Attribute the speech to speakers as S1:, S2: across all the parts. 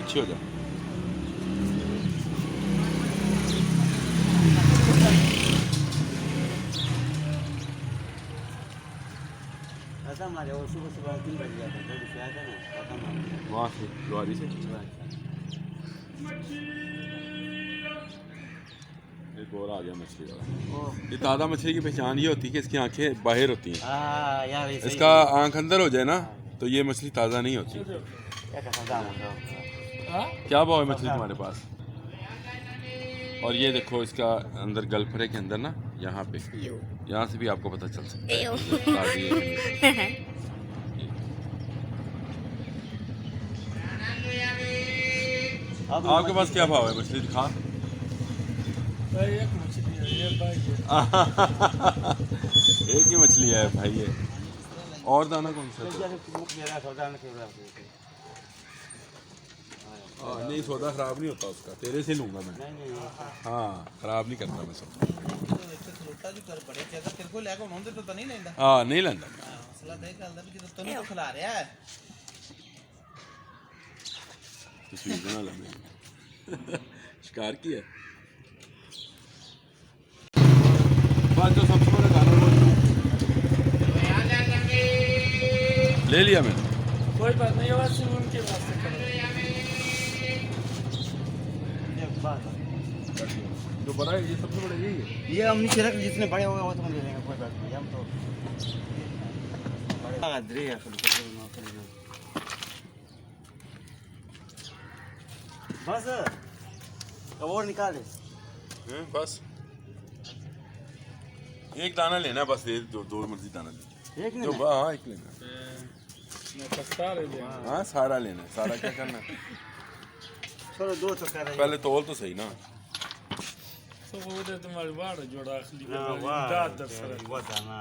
S1: पीछे हो जा।
S2: ऐसा हमारे और सुबह सुबह 3 बज गया था, गाड़ी से आया था ना, खत्म हो गया।
S1: वहाँ से लुहारी से एक और आ गया मछली वाला। ये ताज़ा मछली की पहचान ये होती है कि इसकी आंखें बाहर होती हैं।
S2: हाँ यार ये सही
S1: इसका आंख अंदर हो जाए ना तो ये मछली ताज़ा नहीं होती।
S2: क्या कहता दाम होगा।
S1: क्या भाव है मछली तुम्हारे पास? और ये देखो इसका अंदर गलफरे के अंदर ना यहाँ पे, यहाँ से भी आपको पता चल सकता है ताज़ी है कि नहीं। आपके पास क्या भाव है मछली दिखा?
S3: एक मछली है ये भाई
S1: एक ही मछली है भाई ये। और दाना कौन सा है? नहीं सौदा खराब नहीं होता उसका, तेरे से लूँगा मैं। हाँ खराब नहीं करता मैं सौदा। हाँ नहीं लेंदा तस्वीर बना लेंगे। शिकार की है बात जो सबसे बड़ा गाना ले लिया मैंने।
S3: कोई बात नहीं है, बस उनके वास्ते करो।
S1: जो बड़ा है ये सबसे बड़ा यही है।
S2: ये हम नीचे रख, जितने बड़े होगा वो तो हम ले लेंगे, कोई बात नहीं। हम तो बस अब और निकाले।
S1: बस एक दाना लेना है, बस दो मर्जी दाना लेना।
S2: एक
S1: जो
S2: नहीं
S1: हाँ एक लेना है।
S3: हाँ
S1: हाँ सारा लेना है, सारा क्या करना है?
S2: चलो दो तो कर रहे हैं।
S1: पहले तोल तो सही ना।
S3: तो वो दे तुम्हारी बाढ़ जोड़ा अखली
S2: हाँ,
S3: का
S2: वाह,
S3: दाद दफर
S2: वो दाना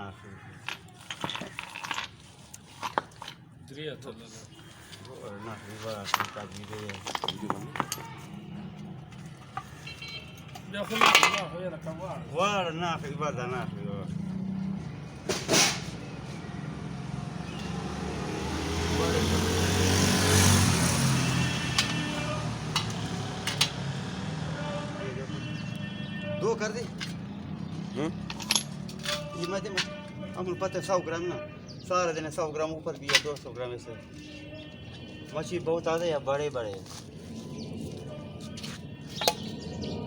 S3: द्रिया चला
S2: और ना वाह का भी दे।
S3: देखो ना हो या कवा
S2: वाह ना फिर वाह दाना फिर दो कर दे। ये मत हम पता 100 ग्राम ना, सारा दिन 100 ग्राम ऊपर भी है, 200 ग्राम ऐसे। मछली बहुत आते हैं, बड़े बड़े।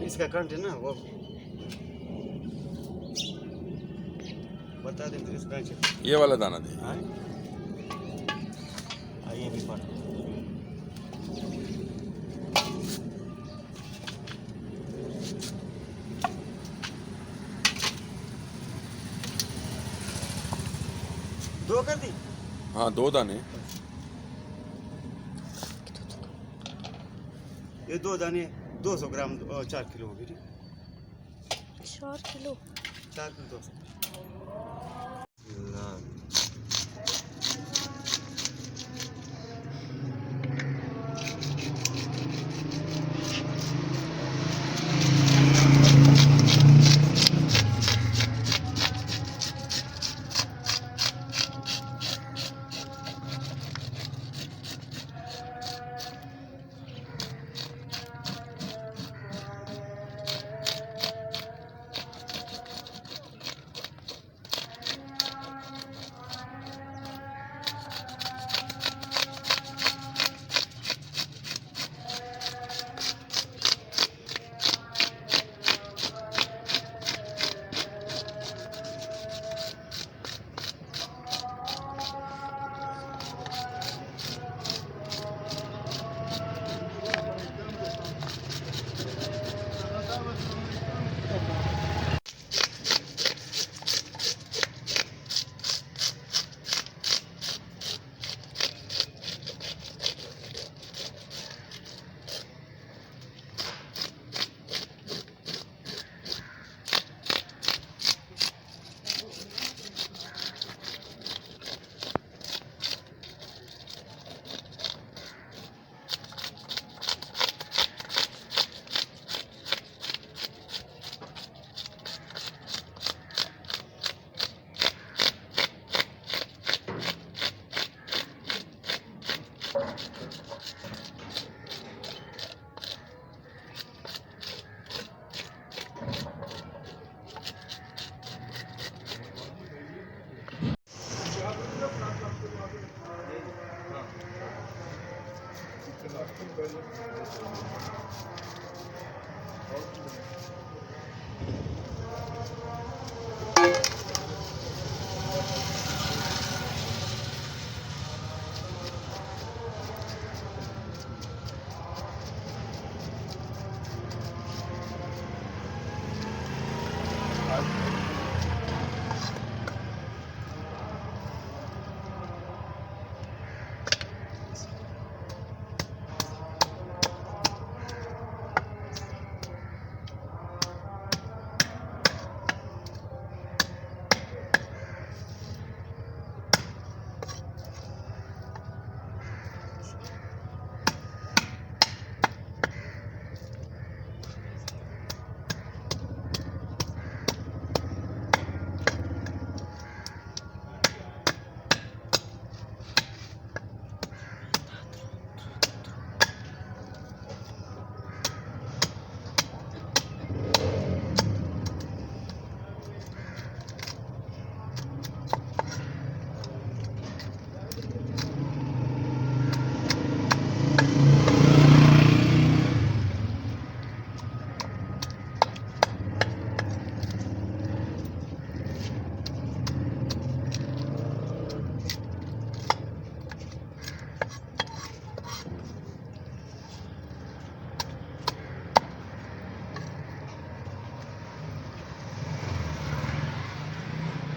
S2: इसका कंट है ना वो बता दे इसका कंट।
S1: ये वाला दाना दे।
S2: हाँ ये भी पड़ दो कर दी।
S1: हाँ 2 दाने।
S2: ये 2 दाने 200 ग्राम 4 किलो हो गई।
S4: 4 किलो
S2: 4 किलो 200।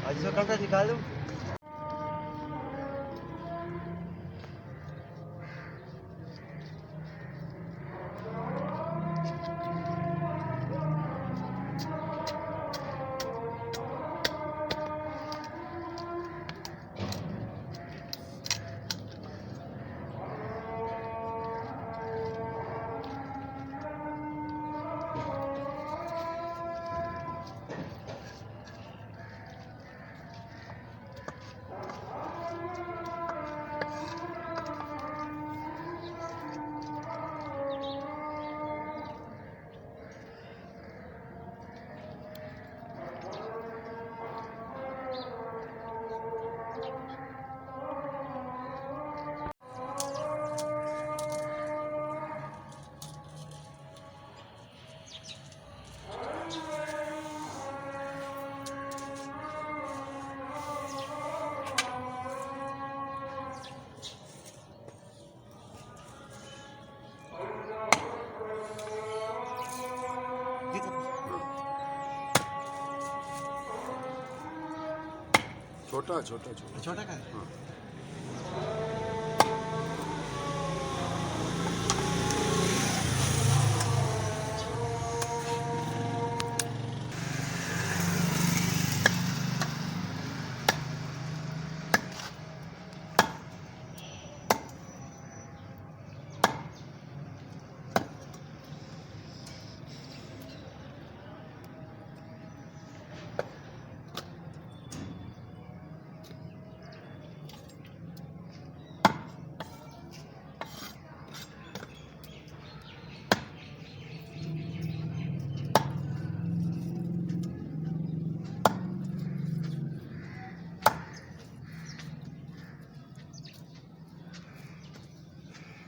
S2: आज इसका कांटा निकाल दो।
S1: छोटा छोटा छोटा
S2: छोटा का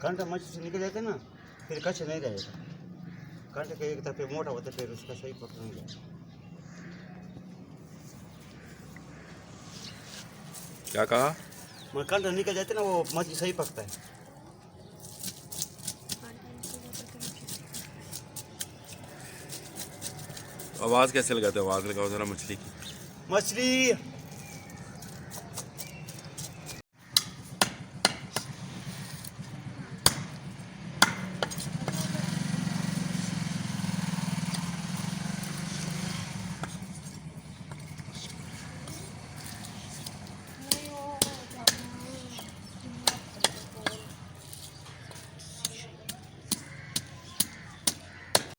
S2: कांटा मच्छी से निकल जाते ना फिर कच्चे नहीं रहेगा। कांटे का एक तरफ मोटा होता फिर उसका सही पकड़ नहीं जाएगा।
S1: क्या कहा?
S2: मगर कांटा निकल जाते ना वो मछली सही पकता है।
S1: आवाज़ कैसे लगाते हो? आवाज़ लगाओ जरा मछली की।
S2: मछली